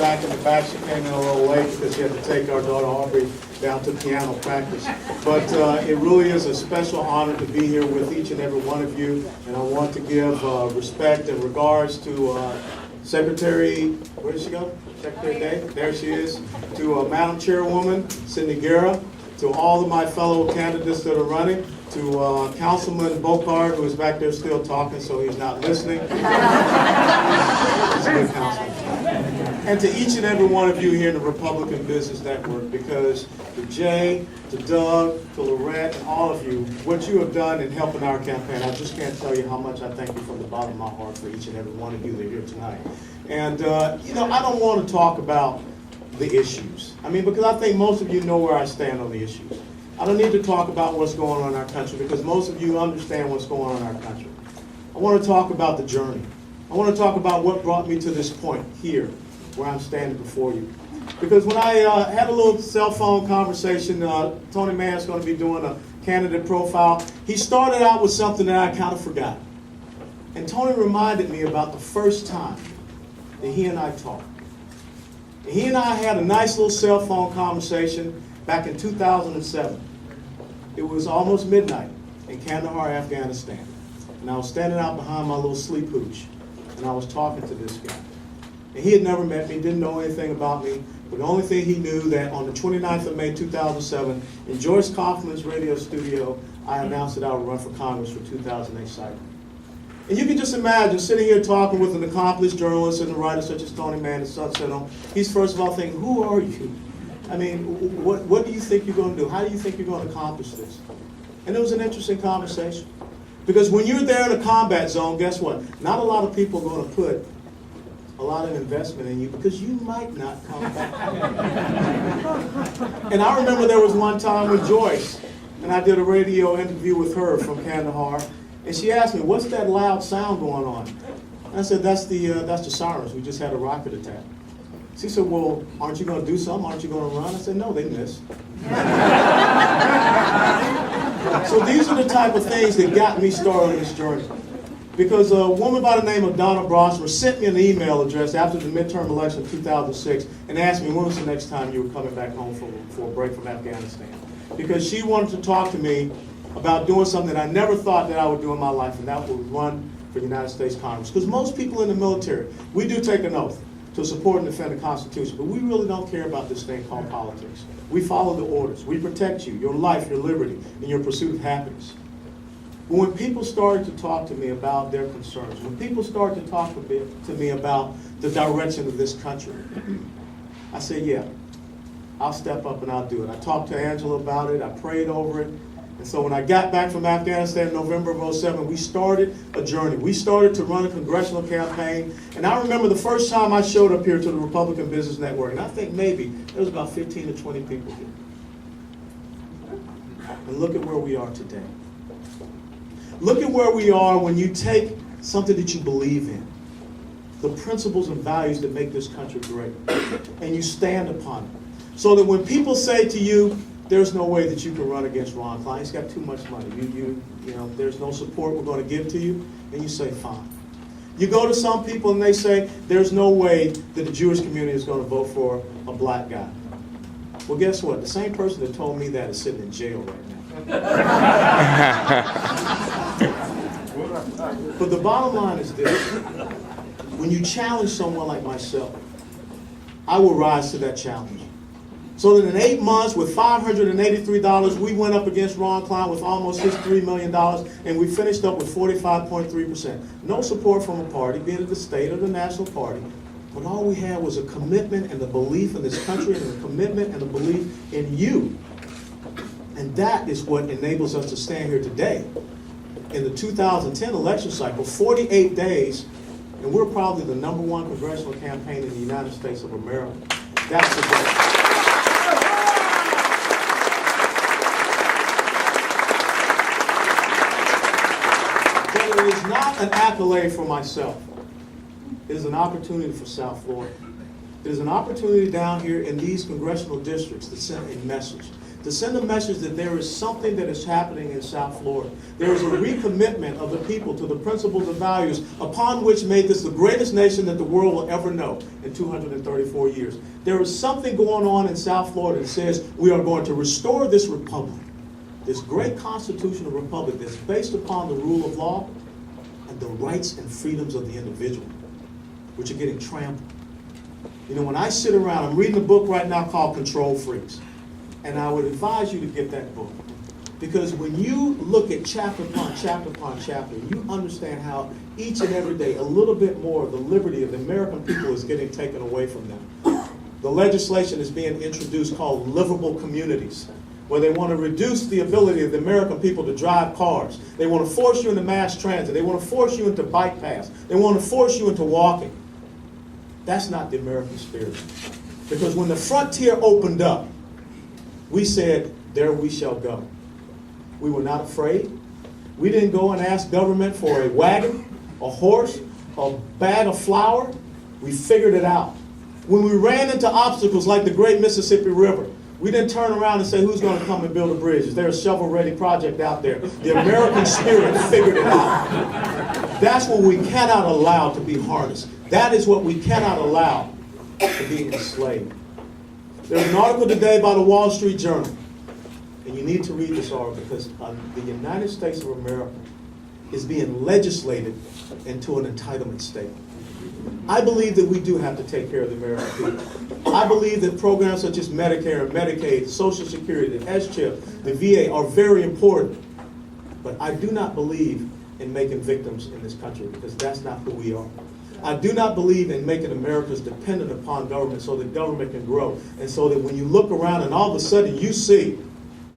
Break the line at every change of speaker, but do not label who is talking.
back in the back. She came in a little late because she had to take our daughter Aubrey down to piano practice. But it really is a special honor to be here with each and every one of you. And I want to give respect and regards to Secretary, where did she go? Secretary Day, there she is. To Madam Chairwoman Cindy Guerra, to all of my fellow candidates that are running, to Councilman Bocard, who is back there still talking, so he's not listening. He's a good councilman. And to each and every one of you here in the Republican Business Network, because to Jay, to Doug, to Lorette, and all of you, what you have done in helping our campaign, I just can't tell you how much I thank you from the bottom of my heart for each and every one of you that are here tonight. And, you know, I don't want to talk about the issues. I mean, because I think most of you know where I stand on the issues. I don't need to talk about what's going on in our country because most of you understand what's going on in our country. I want to talk about the journey. I want to talk about what brought me to this point here where I'm standing before you. Because when I had a little cell phone conversation, Tony Mann's going to be doing a candidate profile. He started out with something that I kind of forgot. And Tony reminded me about the first time that he and I talked. And he and I had a nice little cell phone conversation back in 2007. It was almost midnight in Kandahar, Afghanistan. And I was standing out behind my little sleep hooch. And I was talking to this guy. And he had never met me, didn't know anything about me, but the only thing he knew that on the 29th of May 2007, in Joyce Kaufman's radio studio, I announced that I would run for Congress for 2008 cycle. And you can just imagine sitting here talking with an accomplished journalist and a writer such as Tony Mann at Sunset On. He's first of all thinking, who are you? I mean, what do you think you're going to do? How do you think you're going to accomplish this? And it was an interesting conversation. Because when you're there in a combat zone, guess what? Not a lot of people are going to put a lot of investment in you because you might not come back. And I remember there was one time with Joyce, and I did a radio interview with her from Kandahar, and she asked me, what's that loud sound going on? And I said, that's the sirens. We just had a rocket attack. She said, well, aren't you going to do something? Aren't you going to run? I said, no, they missed. So these are the type of things that got me started on this journey. Because a woman by the name of Donna Brosmer sent me an email address after the midterm election of 2006 and asked me when was the next time you were coming back home for a break from Afghanistan. Because she wanted to talk to me about doing something that I never thought that I would do in my life, and that would run for the United States Congress. Because most people in the military, we do take an oath to support and defend the Constitution, but we really don't care about this thing called politics. We follow the orders. We protect you, your life, your liberty, and your pursuit of happiness. But when people started to talk to me about their concerns, when people started to talk to me about the direction of this country, I said, yeah, I'll step up and I'll do it. I talked to Angela about it. I prayed over it. And so when I got back from Afghanistan in November of 2007, we started a journey. We started to run a congressional campaign. And I remember the first time I showed up here to the Republican Business Network, and I think maybe there was about 15 to 20 people here. And look at where we are today. Look at where we are when you take something that you believe in, the principles and values that make this country great, and you stand upon it. So that when people say to you, there's no way that you can run against Ron Klein, he's got too much money, you know, there's no support we're going to give to you, and you say, fine. You go to some people and they say, there's no way that the Jewish community is going to vote for a black guy. Well, guess what? The same person that told me that is sitting in jail right now. But the bottom line is this. When you challenge someone like myself, I will rise to that challenge. So that in 8 months, with $583, we went up against Ron Klein with almost his $3 million, and we finished up with 45.3%. No support from a party, be it the state or the national party. But all we had was a commitment and a belief in this country and a commitment and a belief in you. And that is what enables us to stand here today in the 2010 election cycle, 48 days, and we're probably the #1 congressional campaign in the United States of America. That's the goal. But it is not an accolade for myself. It is an opportunity for South Florida. There's an opportunity down here in these congressional districts to send a message. To send a message that there is something that is happening in South Florida. There is a recommitment of the people to the principles and values upon which made this the greatest nation that the world will ever know in 234 years. There is something going on in South Florida that says we are going to restore this republic, this great constitutional republic that's based upon the rule of law and the rights and freedoms of the individual, which are getting trampled. You know, when I sit around, I'm reading a book right now called Control Freaks. And I would advise you to get that book. Because when you look at chapter upon chapter upon chapter, you understand how each and every day a little bit more of the liberty of the American people is getting taken away from them. The legislation is being introduced called livable communities, where they want to reduce the ability of the American people to drive cars. They want to force you into mass transit. They want to force you into bike paths. They want to force you into walking. That's not the American spirit. Because when the frontier opened up, we said, there we shall go. We were not afraid. We didn't go and ask government for a wagon, a horse, a bag of flour. We figured it out. When we ran into obstacles like the Great Mississippi River, we didn't turn around and say, who's going to come and build a bridge? Is there a shovel-ready project out there? The American spirit figured it out. That's what we cannot allow to be harnessed. That is what we cannot allow to be enslaved. There's an article today by the Wall Street Journal, and you need to read this article because the United States of America is being legislated into an entitlement state. I believe that we do have to take care of the American people. I believe that programs such as Medicare and Medicaid, Social Security, the S-chip, the VA are very important. But I do not believe in making victims in this country because that's not who we are. I do not believe in making Americans dependent upon government so that government can grow. And so that when you look around and all of a sudden you see